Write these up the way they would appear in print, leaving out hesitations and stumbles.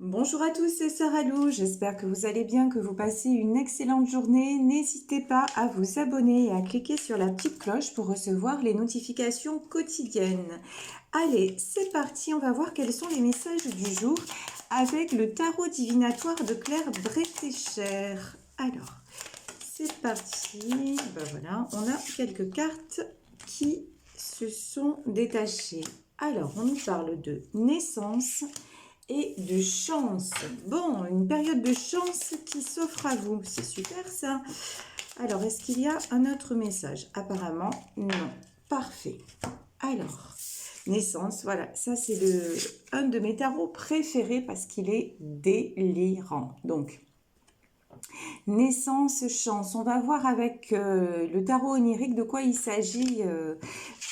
Bonjour à tous, c'est Sarah Lou. J'espère que vous allez bien, que vous passez une excellente journée. N'hésitez pas à vous abonner et à cliquer sur la petite cloche pour recevoir les notifications quotidiennes. Allez, c'est parti, on va voir quels sont les messages du jour avec le tarot divinatoire de Claire Bretécher. Alors, c'est parti. Ben voilà, on a quelques cartes qui se sont détachées. Alors, on nous parle de naissance et de chance. Bon, une période de chance qui s'offre à vous. C'est super ça. Alors, est-ce qu'il y a un autre message? Apparemment, non. Parfait. Alors, naissance, voilà. Ça, c'est un de mes tarots préférés parce qu'il est délirant. Donc, naissance, chance. On va voir avec le tarot onirique de quoi il s'agit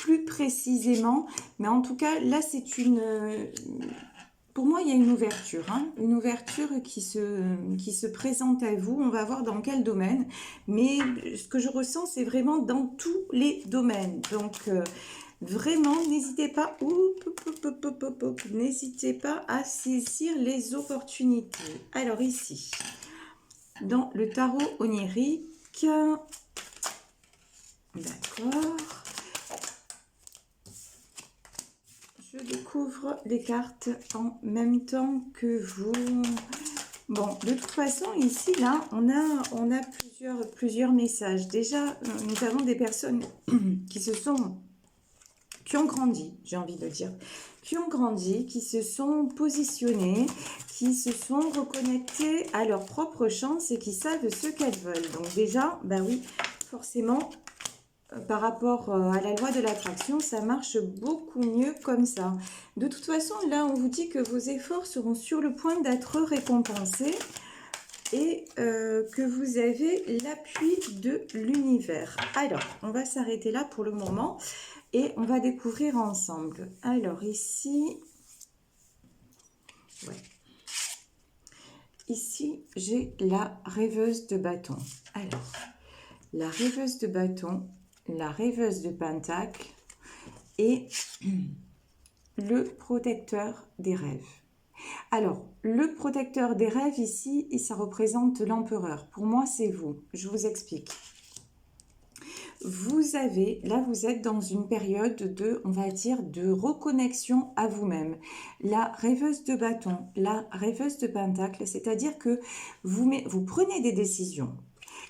plus précisément. Mais en tout cas, là, c'est une... Pour moi, il y a une ouverture, une ouverture qui se présente à vous. On va voir dans quel domaine. Mais ce que je ressens, c'est vraiment dans tous les domaines. Donc, vraiment, n'hésitez pas, n'hésitez pas à saisir les opportunités. Alors ici, dans le tarot onirique, d'accord. Je découvre les cartes en même temps que vous. Bon, de toute façon, ici, là, on a plusieurs messages. Déjà, nous avons des personnes qui ont grandi, j'ai envie de dire, qui ont grandi, qui se sont positionnés, qui se sont reconnectés à leur propre chance et qui savent ce qu'elles veulent. Donc déjà, bah oui, forcément, par rapport à la loi de l'attraction, ça marche beaucoup mieux comme ça. De toute façon, là, on vous dit que vos efforts seront sur le point d'être récompensés et que vous avez l'appui de l'univers. Alors, on va s'arrêter là pour le moment et on va découvrir ensemble. Alors, ici... Ouais. Ici, j'ai la rêveuse de bâton. Alors, la rêveuse de bâton, la rêveuse de pentacle et le protecteur des rêves. Alors, le protecteur des rêves ici, ça représente l'empereur. Pour moi, c'est vous. Je vous explique. Vous êtes dans une période de, on va dire, de reconnexion à vous-même. La rêveuse de bâton, la rêveuse de pentacle, c'est-à-dire que vous prenez des décisions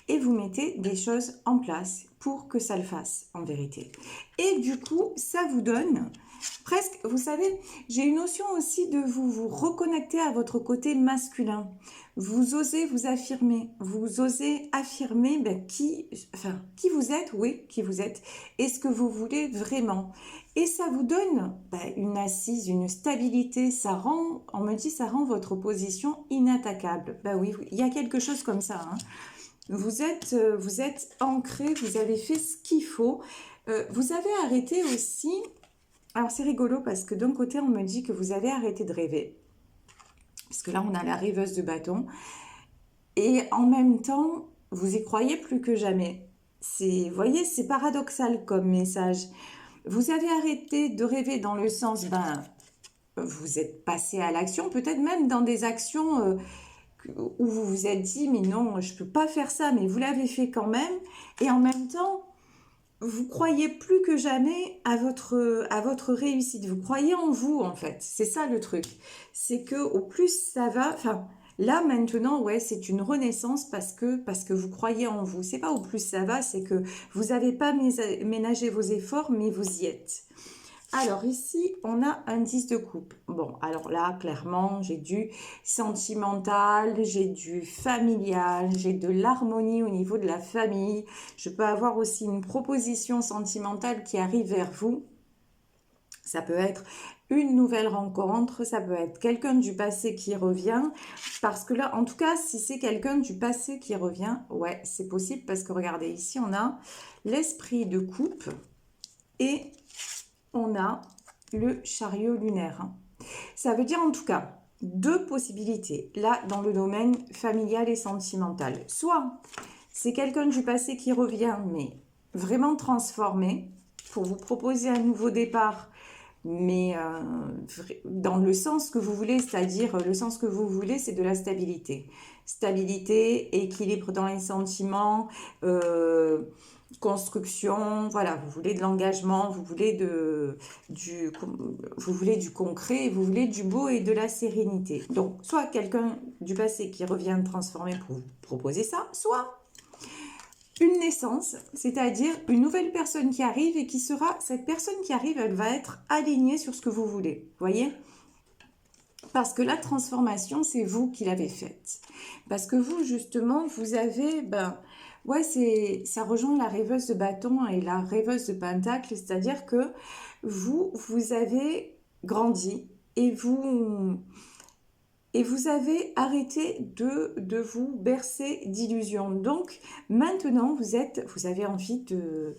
et vous mettez des choses en place pour que ça le fasse en vérité. Et du coup, ça vous donne presque, vous savez, j'ai une notion aussi de vous reconnecter à votre côté masculin. Vous osez vous affirmer, vous osez affirmer qui vous êtes, oui, qui vous êtes, et ce que vous voulez vraiment. Et ça vous donne une assise, une stabilité, on me dit, ça rend votre position inattaquable. Oui, il y a quelque chose comme ça, Vous êtes ancré, vous avez fait ce qu'il faut. Vous avez arrêté aussi... Alors, c'est rigolo parce que d'un côté, on me dit que vous avez arrêté de rêver. Parce que là, on a la rêveuse de bâton. Et en même temps, vous y croyez plus que jamais. Vous voyez, c'est paradoxal comme message. Vous avez arrêté de rêver dans le sens, vous êtes passé à l'action, peut-être même dans des actions... où vous vous êtes dit, mais non, je ne peux pas faire ça, mais vous l'avez fait quand même. Et en même temps, vous croyez plus que jamais à votre réussite. Vous croyez en vous, en fait. C'est ça le truc. C'est que au plus ça va... Enfin, là, maintenant, ouais, c'est une renaissance parce que vous croyez en vous. C'est pas au plus ça va, c'est que vous n'avez pas ménagé vos efforts, mais vous y êtes. Alors ici, on a un 10 de coupe. Bon, alors là, clairement, j'ai du sentimental, j'ai du familial, j'ai de l'harmonie au niveau de la famille. Je peux avoir aussi une proposition sentimentale qui arrive vers vous. Ça peut être une nouvelle rencontre, ça peut être quelqu'un du passé qui revient. Parce que là, en tout cas, si c'est quelqu'un du passé qui revient, ouais, c'est possible parce que regardez, ici, on a l'esprit de coupe et... on a le chariot lunaire. Ça veut dire en tout cas deux possibilités, là dans le domaine familial et sentimental. Soit c'est quelqu'un du passé qui revient, mais vraiment transformé, pour vous proposer un nouveau départ, mais dans le sens que vous voulez, c'est-à-dire le sens que vous voulez, c'est de la stabilité. Stabilité, équilibre dans les sentiments, construction, voilà, vous voulez de l'engagement, vous voulez du concret, vous voulez du beau et de la sérénité. Donc, soit quelqu'un du passé qui revient transformer pour vous proposer ça, soit une naissance, c'est-à-dire une nouvelle personne qui arrive et cette personne qui arrive, elle va être alignée sur ce que vous voulez, voyez? Parce que la transformation, c'est vous qui l'avez faite. Parce que vous, justement, vous avez, ouais, ça rejoint la rêveuse de bâton et la rêveuse de pentacle, c'est-à-dire que vous avez grandi et vous avez arrêté de vous bercer d'illusions. Donc, maintenant, vous avez envie de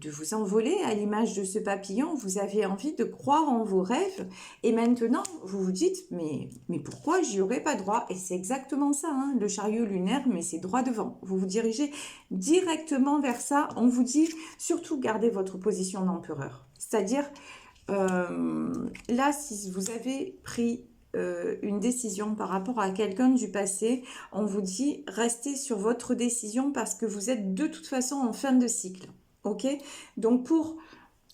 vous envoler à l'image de ce papillon. Vous avez envie de croire en vos rêves. Et maintenant, vous vous dites, mais pourquoi j'y aurais pas droit? Et c'est exactement ça, hein, le chariot lunaire, mais c'est droit devant. Vous vous dirigez directement vers ça. On vous dit, surtout, gardez votre position d'empereur. C'est-à-dire, là, si vous avez pris une décision par rapport à quelqu'un du passé, on vous dit restez sur votre décision parce que vous êtes de toute façon en fin de cycle. Ok? Donc pour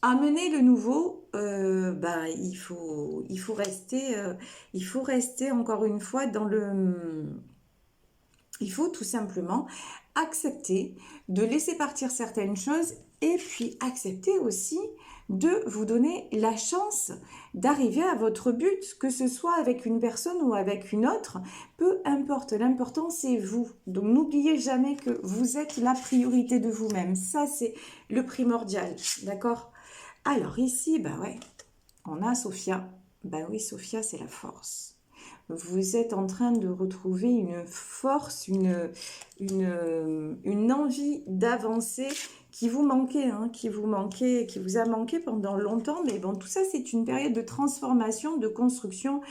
amener le nouveau, il faut rester encore une fois il faut tout simplement accepter de laisser partir certaines choses et puis accepter aussi de vous donner la chance d'arriver à votre but, que ce soit avec une personne ou avec une autre, peu importe, l'important c'est vous. Donc n'oubliez jamais que vous êtes la priorité de vous-même, ça c'est le primordial, d'accord? Alors ici, ouais, on a Sophia, oui, Sophia c'est la force. Vous êtes en train de retrouver une force, une envie d'avancer qui vous manquait, hein, qui vous a manqué pendant longtemps. Mais bon, tout ça, c'est une période de transformation, de construction.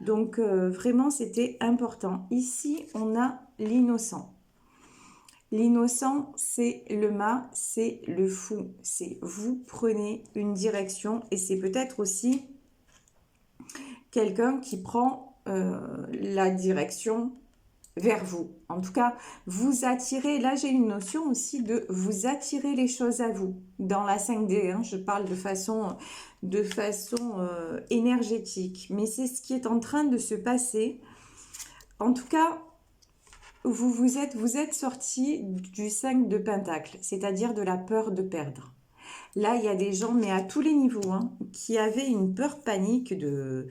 Donc, vraiment, c'était important. Ici, on a l'innocent. L'innocent, c'est le mât, c'est le fou. C'est vous prenez une direction et c'est peut-être aussi quelqu'un qui prend la direction vers vous. En tout cas, vous attirez, là j'ai une notion aussi de vous attirer les choses à vous. Dans la 5D, hein, je parle de façon énergétique, mais c'est ce qui est en train de se passer. En tout cas, vous êtes sorti du 5 de Pentacle, c'est-à-dire de la peur de perdre. Là, il y a des gens, mais à tous les niveaux, hein, qui avaient une peur panique de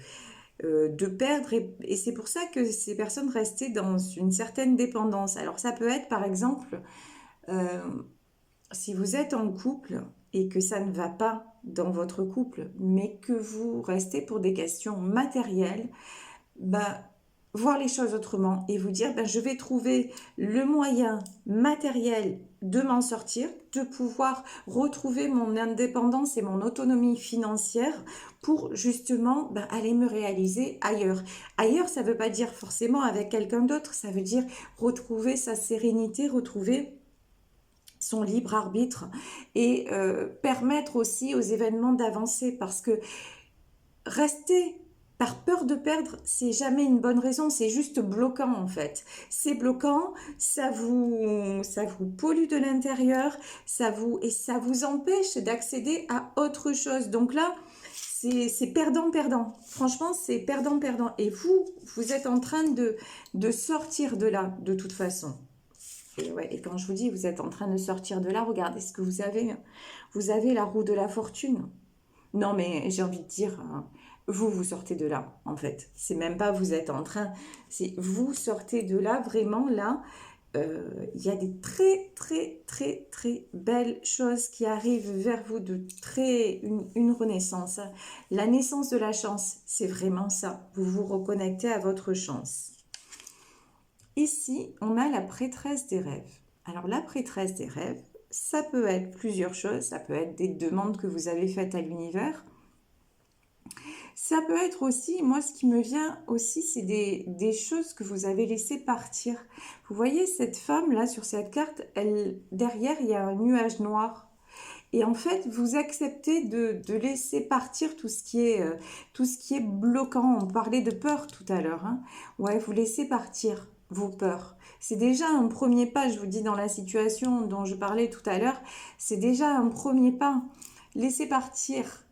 perdre et c'est pour ça que ces personnes restaient dans une certaine dépendance. Alors ça peut être par exemple si vous êtes en couple et que ça ne va pas dans votre couple mais que vous restez pour des questions matérielles, voir les choses autrement et vous dire je vais trouver le moyen matériel de m'en sortir, de pouvoir retrouver mon indépendance et mon autonomie financière pour justement aller me réaliser ailleurs. Ailleurs, ça ne veut pas dire forcément avec quelqu'un d'autre, ça veut dire retrouver sa sérénité, retrouver son libre arbitre et permettre aussi aux événements d'avancer parce que rester par peur de perdre, c'est jamais une bonne raison, c'est juste bloquant en fait. C'est bloquant, ça vous pollue de l'intérieur, ça vous empêche d'accéder à autre chose. Donc là, c'est perdant-perdant. Franchement, c'est perdant-perdant. Et vous êtes en train de sortir de là, de toute façon. Et quand je vous dis, vous êtes en train de sortir de là, regardez ce que vous avez. Vous avez la roue de la fortune. Non, mais j'ai envie de dire, vous sortez de là, en fait. C'est même pas vous êtes en train, c'est vous sortez de là, vraiment là. Il y a des très, très, très, très belles choses qui arrivent vers vous, une renaissance. La naissance de la chance, c'est vraiment ça. Vous vous reconnectez à votre chance. Ici, on a la prêtresse des rêves. Alors, la prêtresse des rêves, ça peut être plusieurs choses. Ça peut être des demandes que vous avez faites à l'univers. Ça peut être aussi, moi ce qui me vient aussi, c'est des choses que vous avez laissées partir. Vous voyez cette femme là sur cette carte, derrière il y a un nuage noir. Et en fait, vous acceptez de laisser partir tout ce qui est bloquant. On parlait de peur tout à l'heure, hein. Ouais, vous laissez partir vos peurs. C'est déjà un premier pas, je vous dis, dans la situation dont je parlais tout à l'heure, c'est déjà un premier pas. Laissez partir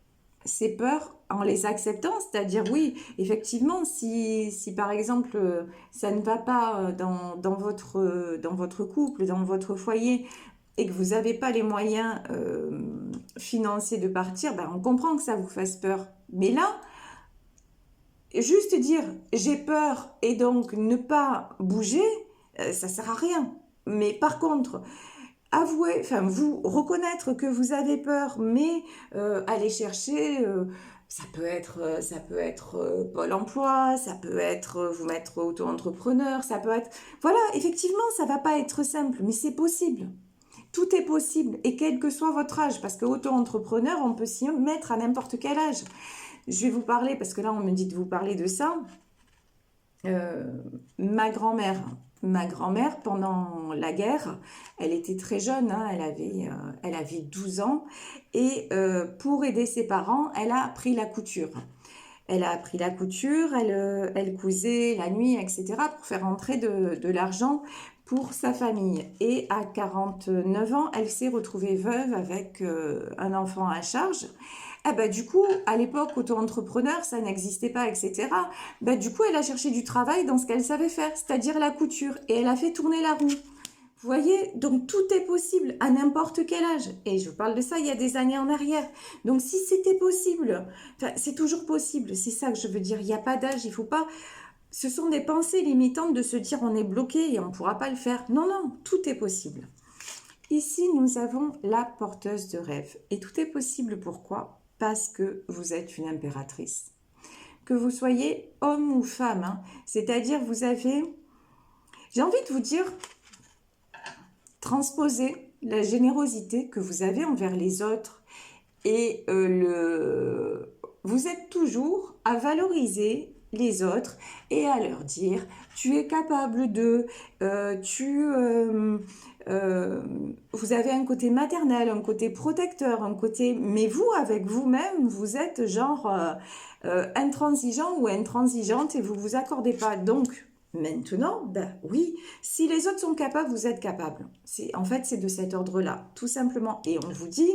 ces peurs en les acceptant, c'est-à-dire oui, effectivement, si par exemple ça ne va pas dans votre couple, dans votre foyer, et que vous n'avez pas les moyens financiers de partir, ben on comprend que ça vous fasse peur. Mais là, juste dire j'ai peur et donc ne pas bouger, ça sert à rien. Mais par contre, avouer, enfin vous reconnaître que vous avez peur, mais aller chercher, ça peut être Pôle Emploi, ça peut être vous mettre auto-entrepreneur, ça peut être, voilà, effectivement, ça va pas être simple, mais c'est possible. Tout est possible, et quel que soit votre âge, parce que auto-entrepreneur, on peut s'y mettre à n'importe quel âge. Je vais vous parler, parce que là, on me dit de vous parler de ça. Euh, ma grand-mère, pendant la guerre, elle était très jeune, hein, elle avait 12 ans, et pour aider ses parents, elle a appris la couture. Elle a appris la couture, elle cousait la nuit, etc., pour faire entrer de l'argent pour sa famille. Et à 49 ans, elle s'est retrouvée veuve avec un enfant à charge. Ah bah, du coup, à l'époque, auto-entrepreneur, ça n'existait pas, etc. Bah, du coup, elle a cherché du travail dans ce qu'elle savait faire, c'est-à-dire la couture. Et elle a fait tourner la roue. Vous voyez, donc tout est possible à n'importe quel âge. Et je vous parle de ça il y a des années en arrière. Donc si c'était possible, enfin, c'est toujours possible, c'est ça que je veux dire. Il n'y a pas d'âge, il faut pas. Ce sont des pensées limitantes de se dire on est bloqué et on ne pourra pas le faire. Non, non, tout est possible. Ici, nous avons la porteuse de rêve. Et tout est possible, pourquoi? Parce que vous êtes une impératrice. Que vous soyez homme ou femme, hein, c'est-à-dire vous avez... J'ai envie de vous dire, transposer la générosité que vous avez envers les autres et vous êtes toujours à valoriser les autres et à leur dire tu es capable de euh, vous avez un côté maternel, un côté protecteur, un côté mais vous avec vous-même vous êtes genre intransigeant ou intransigeante et vous vous accordez pas. Donc maintenant, ben oui, si les autres sont capables, vous êtes capable. En fait, c'est de cet ordre-là, tout simplement. Et on vous dit,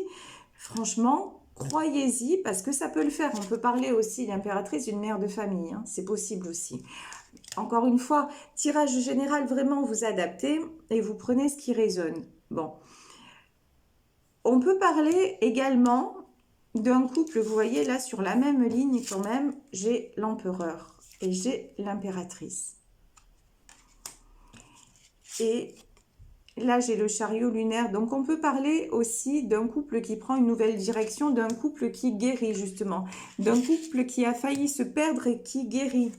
franchement, croyez-y, parce que ça peut le faire. On peut parler aussi l'impératrice d'une mère de famille, hein, c'est possible aussi. Encore une fois, tirage général, vraiment, vous adaptez et vous prenez ce qui résonne. Bon, on peut parler également d'un couple, vous voyez là, sur la même ligne quand même, j'ai l'empereur et j'ai l'impératrice. Et là, j'ai le chariot lunaire. Donc, on peut parler aussi d'un couple qui prend une nouvelle direction, d'un couple qui guérit, justement. D'un couple qui a failli se perdre et qui guérit.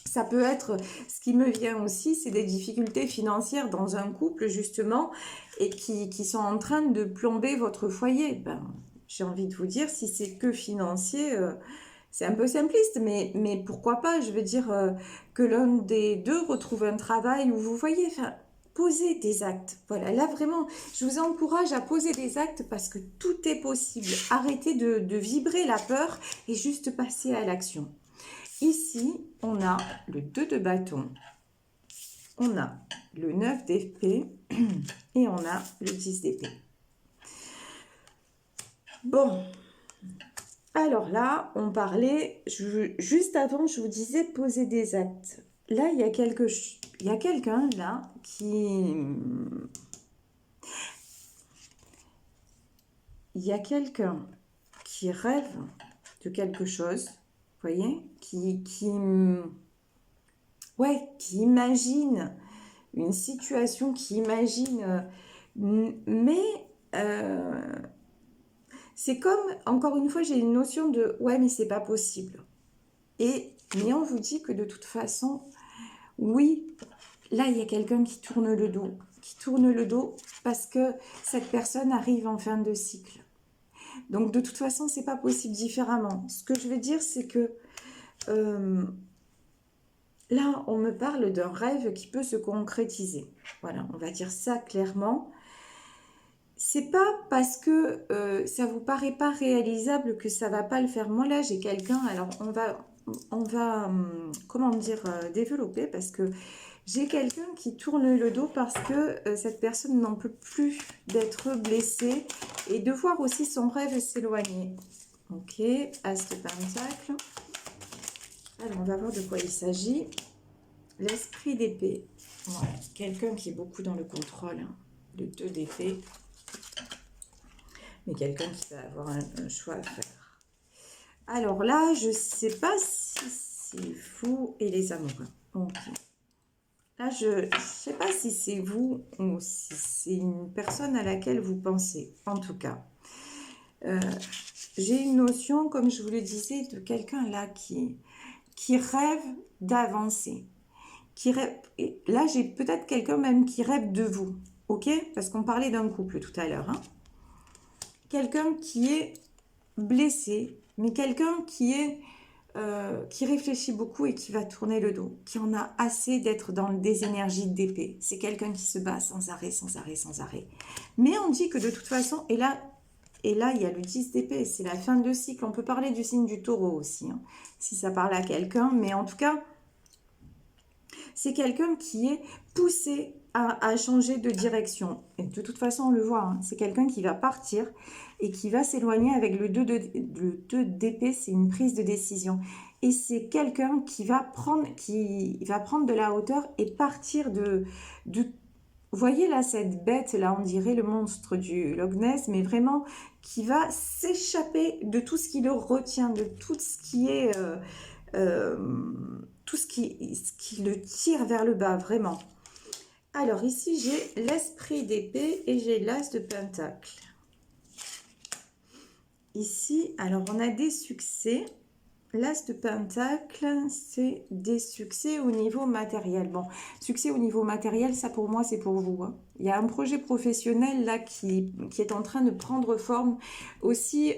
Ça peut être, ce qui me vient aussi, c'est des difficultés financières dans un couple, justement, et qui sont en train de plomber votre foyer. Ben, j'ai envie de vous dire, si c'est que financier... c'est un peu simpliste, mais pourquoi pas? Je veux dire que l'un des deux retrouve un travail où vous voyez, enfin, poser des actes. Voilà, là vraiment, je vous encourage à poser des actes parce que tout est possible. Arrêtez de vibrer la peur et juste passer à l'action. Ici, on a le 2 de bâton, on a le 9 d'épée et on a le 10 d'épée. Bon. Alors là, on parlait, juste avant, je vous disais poser des actes. Là, il y a quelqu'un là il y a quelqu'un qui rêve de quelque chose, vous voyez, qui imagine une situation, qui imagine, mais c'est comme, encore une fois, j'ai une notion de ouais, mais c'est pas possible. Mais on vous dit que de toute façon, oui, là, il y a quelqu'un qui tourne le dos parce que cette personne arrive en fin de cycle. Donc, de toute façon, c'est pas possible différemment. Ce que je veux dire, c'est que là, on me parle d'un rêve qui peut se concrétiser. Voilà, on va dire ça clairement. c'est pas parce que ça vous paraît pas réalisable que ça va pas le faire. Moi là, j'ai quelqu'un, alors on va comment dire, développer parce que j'ai quelqu'un qui tourne le dos parce que cette personne n'en peut plus d'être blessée et de voir aussi son rêve s'éloigner. Ok, As de Pentacle. Alors, on va voir de quoi il s'agit. L'esprit d'épée. Ouais, quelqu'un qui est beaucoup dans le contrôle. Hein. Le 2 d'épée. Mais quelqu'un qui va avoir un choix à faire. Alors là, je ne sais pas si c'est vous et les amoureux. Ok. Là, je ne sais pas si c'est vous ou si c'est une personne à laquelle vous pensez. En tout cas, j'ai une notion, comme je vous le disais, de quelqu'un là qui rêve d'avancer. Qui rêve, et là, j'ai peut-être quelqu'un même qui rêve de vous. Ok? Parce qu'on parlait d'un couple tout à l'heure. Hein. Quelqu'un qui est blessé, mais quelqu'un qui réfléchit beaucoup et qui va tourner le dos, qui en a assez d'être dans des énergies d'épée. C'est quelqu'un qui se bat sans arrêt, sans arrêt, sans arrêt. Mais on dit que de toute façon, et là il y a le 10 d'épée, c'est la fin de cycle. On peut parler du signe du taureau aussi, hein, si ça parle à quelqu'un. Mais en tout cas, c'est quelqu'un qui est poussé à changer de direction. Et de toute façon, on le voit, hein, c'est quelqu'un qui va partir et qui va s'éloigner avec le 2 d'épée, c'est une prise de décision. Et c'est quelqu'un qui va prendre de la hauteur et partir vous voyez là, cette bête, là, on dirait le monstre du Loch Ness, mais vraiment qui va s'échapper de tout ce qui le retient, de tout ce qui est... tout ce qui le tire vers le bas, vraiment. Alors ici, j'ai l'esprit d'épée et j'ai l'as de pentacle. Ici, alors on a des succès. L'as de pentacle, c'est des succès au niveau matériel. Bon, succès au niveau matériel, ça pour moi, c'est pour vous. Hein. Il y a un projet professionnel là qui est en train de prendre forme. Aussi,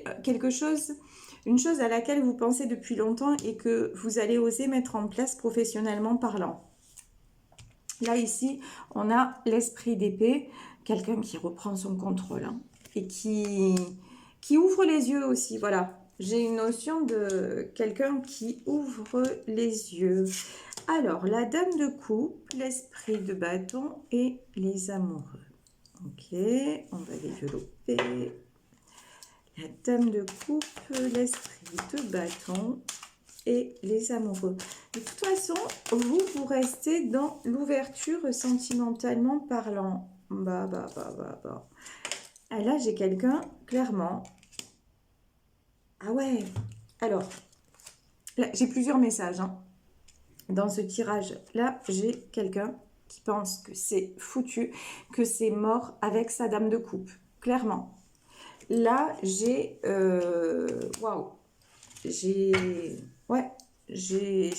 une chose à laquelle vous pensez depuis longtemps et que vous allez oser mettre en place professionnellement parlant. Là, ici, on a l'esprit d'épée, quelqu'un qui reprend son contrôle hein, et qui ouvre les yeux aussi, voilà. J'ai une notion de quelqu'un qui ouvre les yeux. Alors, la dame de coupe, l'esprit de bâton et les amoureux. Ok, on va développer. La dame de coupe, l'esprit de bâton et les amoureux. De toute façon, vous restez dans l'ouverture sentimentalement parlant. Bah. Et là, j'ai quelqu'un, clairement. Ah ouais. Alors, là, j'ai plusieurs messages. Hein. Dans ce tirage, là, j'ai quelqu'un qui pense que c'est foutu, que c'est mort avec sa dame de coupe. Clairement. Là, j'ai... Waouh. J'ai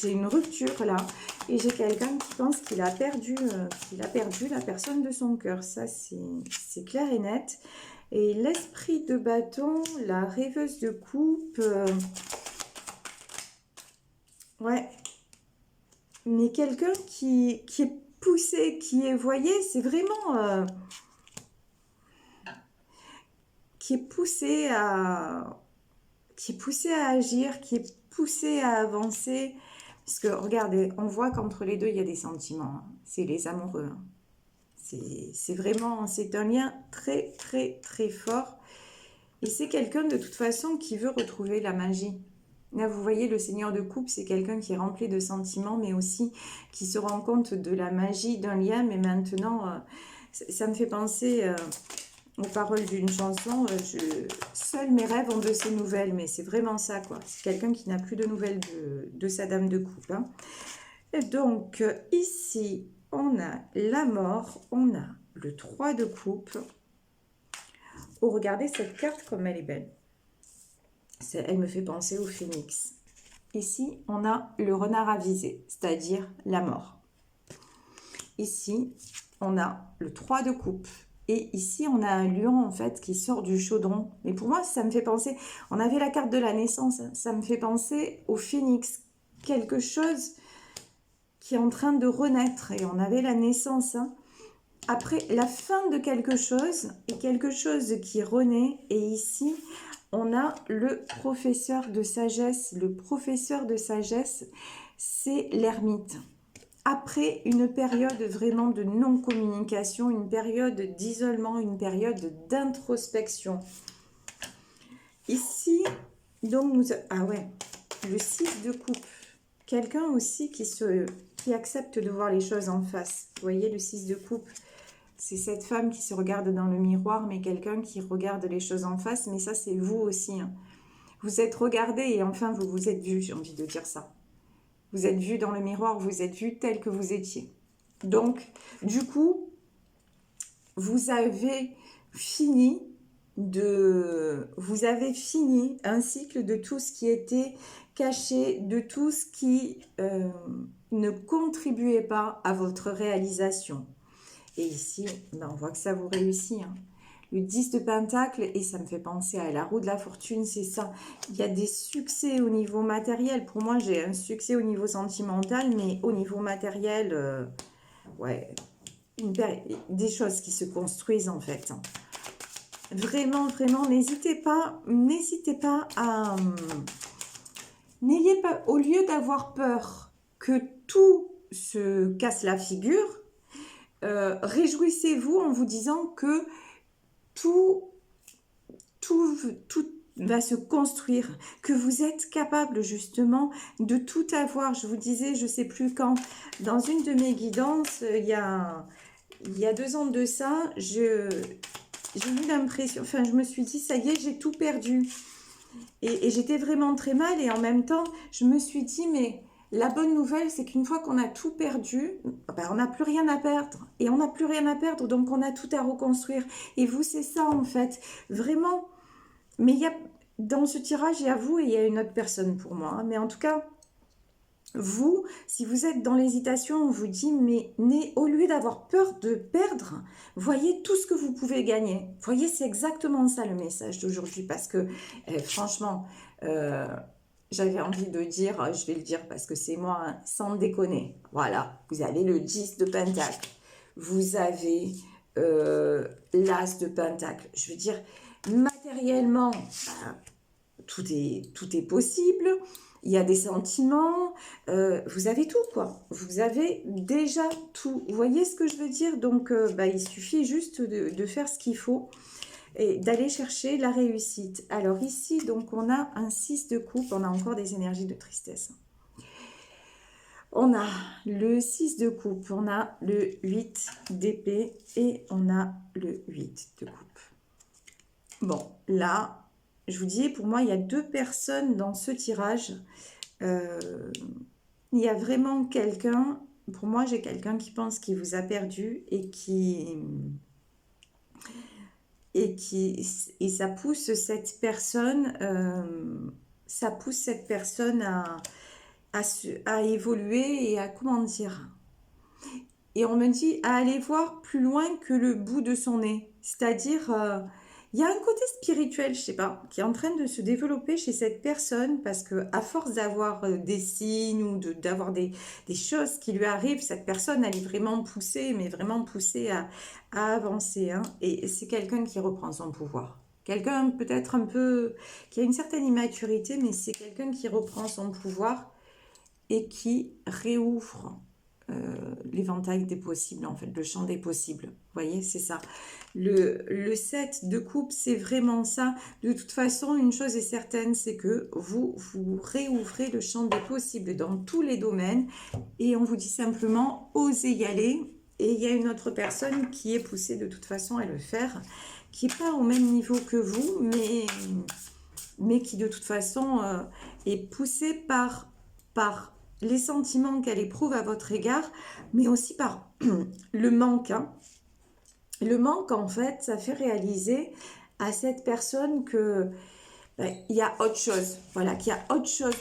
une rupture là et j'ai quelqu'un qui pense qu'il a perdu la personne de son cœur. Ça, c'est clair et net. Et l'esprit de bâton, la rêveuse de coupe, ouais. Mais quelqu'un qui est poussé, qui est, voyez, c'est vraiment... qui est poussé à agir, qui est poussé à avancer. Parce que, regardez, on voit qu'entre les deux, il y a des sentiments. Hein. C'est les amoureux. Hein. C'est vraiment, c'est un lien très, très, très fort. Et c'est quelqu'un, de toute façon, qui veut retrouver la magie. Là, vous voyez, le seigneur de coupe, c'est quelqu'un qui est rempli de sentiments, mais aussi qui se rend compte de la magie d'un lien. Mais maintenant, ça me fait penser... aux paroles d'une chanson, seuls mes rêves ont de ces nouvelles, mais c'est vraiment ça, quoi. C'est quelqu'un qui n'a plus de nouvelles de sa dame de coupe. Hein. Et donc, ici, on a la mort, on a le 3 de coupe. Oh, regardez cette carte comme elle est belle. Elle me fait penser au phénix. Ici, on a le renard avisé, c'est-à-dire la mort. Ici, on a le 3 de coupe. Et ici, on a un lion, en fait, qui sort du chaudron. Mais pour moi, ça me fait penser... On avait la carte de la naissance. Hein, ça me fait penser au phénix. Quelque chose qui est en train de renaître. Et on avait la naissance. Hein. après la fin de quelque chose et quelque chose qui renaît. Et ici, on a le professeur de sagesse. Le professeur de sagesse, c'est l'ermite. Après une période vraiment de non-communication, une période d'isolement, une période d'introspection. Ici, donc ah ouais, le 6 de coupe. Quelqu'un aussi qui accepte de voir les choses en face. Vous voyez, le 6 de coupe, c'est cette femme qui se regarde dans le miroir, mais quelqu'un qui regarde les choses en face. Mais ça, c'est vous aussi, hein. Vous êtes regardé et enfin, vous vous êtes vu, j'ai envie de dire ça. Vous êtes vu dans le miroir, vous êtes vu tel que vous étiez. Donc, du coup, vous avez fini un cycle de tout ce qui était caché, de tout ce qui ne contribuait pas à votre réalisation. Et ici, on voit que ça vous réussit, hein. Le 10 de Pentacle, et ça me fait penser à la roue de la fortune, c'est ça. Il y a des succès au niveau matériel. Pour moi, j'ai un succès au niveau sentimental, mais au niveau matériel, ouais, des choses qui se construisent en fait. Vraiment, vraiment, n'hésitez pas à... N'ayez pas, au lieu d'avoir peur que tout se casse la figure, réjouissez-vous en vous disant que tout va se construire, que vous êtes capable justement de tout avoir. Je vous disais, je ne sais plus quand, dans une de mes guidances, il y a 2 ans de ça, j'ai eu l'impression, enfin je me suis dit, ça y est, j'ai tout perdu. Et j'étais vraiment très mal et en même temps, je me suis dit, mais la bonne nouvelle, c'est qu'une fois qu'on a tout perdu, ben, on n'a plus rien à perdre. Et on n'a plus rien à perdre, donc on a tout à reconstruire. Et vous, c'est ça en fait. Vraiment. Mais il y a, dans ce tirage, il y a vous et il y a une autre personne pour moi, hein. Mais en tout cas, vous, si vous êtes dans l'hésitation, on vous dit, mais au lieu d'avoir peur de perdre, voyez tout ce que vous pouvez gagner. Voyez, c'est exactement ça le message d'aujourd'hui, parce que franchement, j'avais envie de dire, je vais le dire parce que c'est moi, hein, sans déconner. Voilà, vous avez le 10 de Pentacle, vous avez l'As de Pentacle. Je veux dire, matériellement, tout est possible. Il y a des sentiments, vous avez tout quoi. Vous avez déjà tout. Vous voyez ce que je veux dire? Donc, il suffit juste de faire ce qu'il faut et d'aller chercher la réussite. Alors ici, donc, on a un 6 de coupe. On a encore des énergies de tristesse. On a le 6 de coupe, on a le 8 d'épée et on a le 8 de coupe. Bon, là, je vous dis, pour moi, il y a 2 personnes dans ce tirage. Il y a vraiment quelqu'un, pour moi, j'ai quelqu'un qui pense qu'il vous a perdu et ça pousse cette personne, à évoluer et à, comment dire, et on me dit à aller voir plus loin que le bout de son nez. C'est-à-dire, il y a un côté spirituel, je sais pas, qui est en train de se développer chez cette personne parce que à force d'avoir des signes ou d'avoir des choses qui lui arrivent, cette personne, elle est vraiment poussée, mais vraiment poussée à avancer, hein. Et c'est quelqu'un qui reprend son pouvoir. Quelqu'un peut-être un peu, qui a une certaine immaturité, mais c'est quelqu'un qui reprend son pouvoir et qui réouvre l'éventail des possibles, en fait, le champ des possibles. Vous voyez, c'est ça. Le 7 de coupe, c'est vraiment ça. De toute façon, une chose est certaine, c'est que vous réouvrez le champ des possibles dans tous les domaines et on vous dit simplement, osez y aller. Et il y a une autre personne qui est poussée de toute façon à le faire, qui n'est pas au même niveau que vous, mais qui de toute façon est poussée par les sentiments qu'elle éprouve à votre égard, mais aussi par le manque, hein. Le manque, en fait, ça fait réaliser à cette personne que il y a autre chose, voilà, qu'il y a autre chose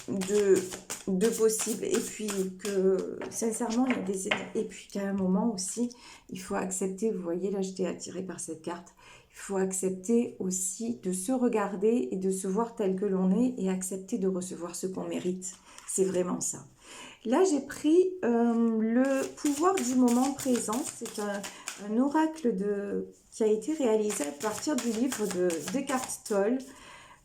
de possible, et puis que, sincèrement, il y a des... Et puis qu'à un moment aussi, il faut accepter, vous voyez, là, j'étais attirée par cette carte, il faut accepter aussi de se regarder et de se voir tel que l'on est, et accepter de recevoir ce qu'on mérite. C'est vraiment ça. Là, j'ai pris le pouvoir du moment présent. C'est un oracle qui a été réalisé à partir du livre de Eckhart Tolle.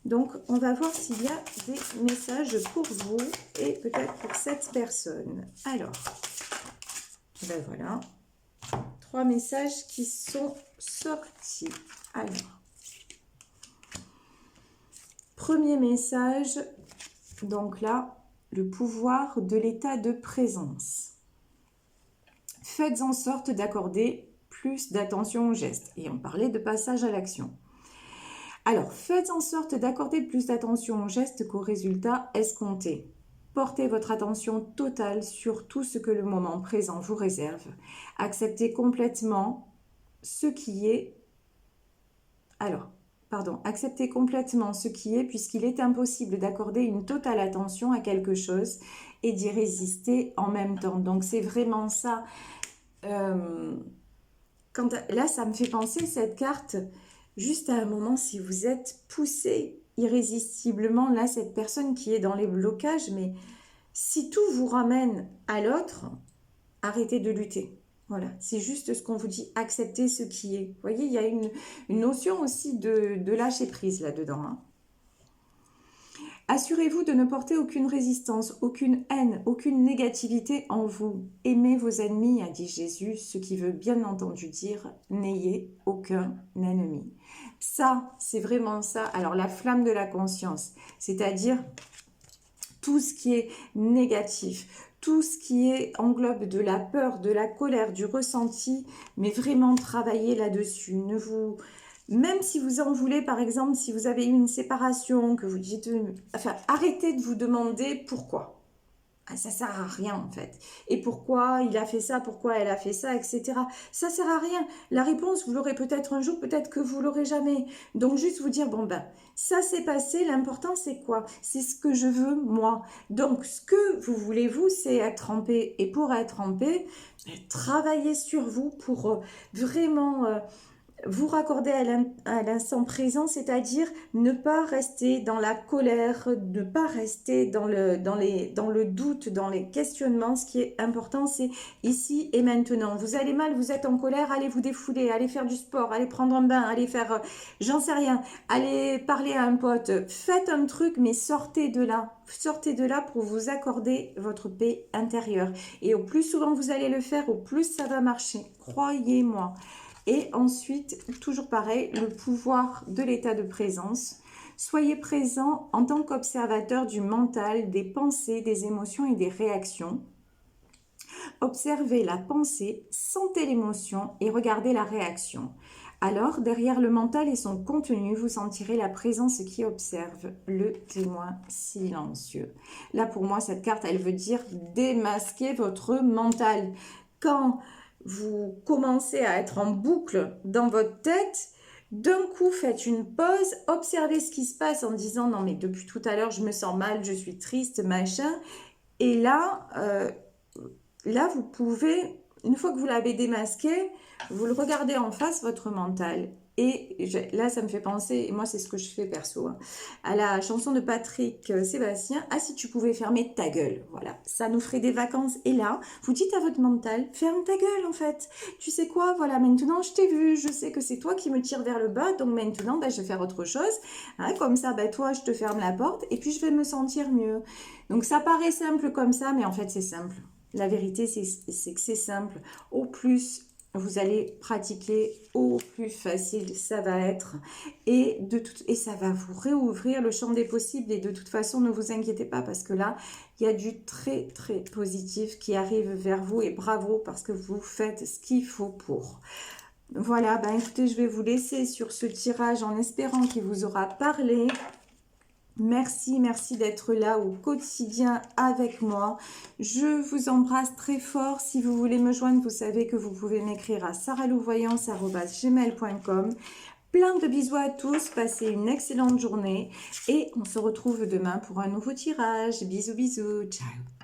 Donc, on va voir s'il y a des messages pour vous et peut-être pour cette personne. Alors, ben voilà, 3 messages qui sont sortis. Alors, premier message, donc là, le pouvoir de l'état de présence. Faites en sorte d'accorder plus d'attention aux gestes. Et on parlait de passage à l'action. Alors, faites en sorte d'accorder plus d'attention aux gestes qu'aux résultats escomptés. Portez votre attention totale sur tout ce que le moment présent vous réserve. Acceptez complètement ce qui est... acceptez complètement ce qui est puisqu'il est impossible d'accorder une totale attention à quelque chose et d'y résister en même temps. Donc, c'est vraiment ça. Là, ça me fait penser, cette carte... Juste à un moment, si vous êtes poussé irrésistiblement, là, cette personne qui est dans les blocages, mais si tout vous ramène à l'autre, arrêtez de lutter. Voilà, c'est juste ce qu'on vous dit, acceptez ce qui est. Vous voyez, il y a une notion aussi de lâcher prise là-dedans. Hein. Assurez-vous de ne porter aucune résistance, aucune haine, aucune négativité en vous. Aimez vos ennemis, a dit Jésus, ce qui veut bien entendu dire n'ayez aucun ennemi. Ça, c'est vraiment ça. Alors, la flamme de la conscience, c'est-à-dire tout ce qui est négatif, tout ce qui englobe de la peur, de la colère, du ressenti, mais vraiment travailler là-dessus. Même si vous en voulez, par exemple, si vous avez eu une séparation, que vous dites... arrêtez de vous demander pourquoi. Ça sert à rien, en fait. Et pourquoi il a fait ça, pourquoi elle a fait ça, etc. Ça sert à rien. La réponse, vous l'aurez peut-être un jour, peut-être que vous l'aurez jamais. Donc, juste vous dire, ça s'est passé, l'important, c'est quoi? C'est ce que je veux, moi. Donc, ce que vous voulez, vous, c'est être en paix. Et pour être en paix, travaillez sur vous pour vraiment... vous raccorder à l'instant présent, c'est-à-dire ne pas rester dans la colère, ne pas rester dans le doute, dans les questionnements. Ce qui est important, c'est ici et maintenant. Vous allez mal, vous êtes en colère, allez vous défouler, allez faire du sport, allez prendre un bain, allez faire, j'en sais rien, allez parler à un pote. Faites un truc, mais sortez de là. Sortez de là pour vous accorder votre paix intérieure. Et au plus souvent vous allez le faire, au plus ça va marcher. Croyez-moi. Et ensuite, toujours pareil, le pouvoir de l'état de présence. Soyez présent en tant qu'observateur du mental, des pensées, des émotions et des réactions. Observez la pensée, sentez l'émotion et regardez la réaction. Alors, derrière le mental et son contenu, vous sentirez la présence qui observe, le témoin silencieux. Là, pour moi, cette carte, elle veut dire démasquer votre mental. Quand vous commencez à être en boucle dans votre tête, d'un coup, faites une pause, observez ce qui se passe en disant « Non, mais depuis tout à l'heure, je me sens mal, je suis triste, machin. » Et là, vous pouvez, une fois que vous l'avez démasqué, vous le regardez en face, votre mental. Et là, ça me fait penser, et moi c'est ce que je fais perso, hein, à la chanson de Patrick Sébastien, « Ah, si tu pouvais fermer ta gueule ». Voilà, ça nous ferait des vacances. Et là, vous dites à votre mental, ferme ta gueule en fait. Tu sais quoi, voilà, maintenant je t'ai vu, je sais que c'est toi qui me tire vers le bas, donc maintenant je vais faire autre chose. Hein, comme ça, toi, je te ferme la porte et puis je vais me sentir mieux. Donc ça paraît simple comme ça, mais en fait c'est simple. La vérité, c'est que c'est simple. Au plus vous allez pratiquer, au plus facile ça va être. Et ça va vous réouvrir le champ des possibles. Et de toute façon, ne vous inquiétez pas parce que là, il y a du très, très positif qui arrive vers vous. Et bravo parce que vous faites ce qu'il faut pour. Voilà, écoutez, je vais vous laisser sur ce tirage en espérant qu'il vous aura parlé. Merci d'être là au quotidien avec moi. Je vous embrasse très fort. Si vous voulez me joindre, vous savez que vous pouvez m'écrire à saralouvoyance@gmail.com. Plein de bisous à tous. Passez une excellente journée et on se retrouve demain pour un nouveau tirage. Bisous, ciao.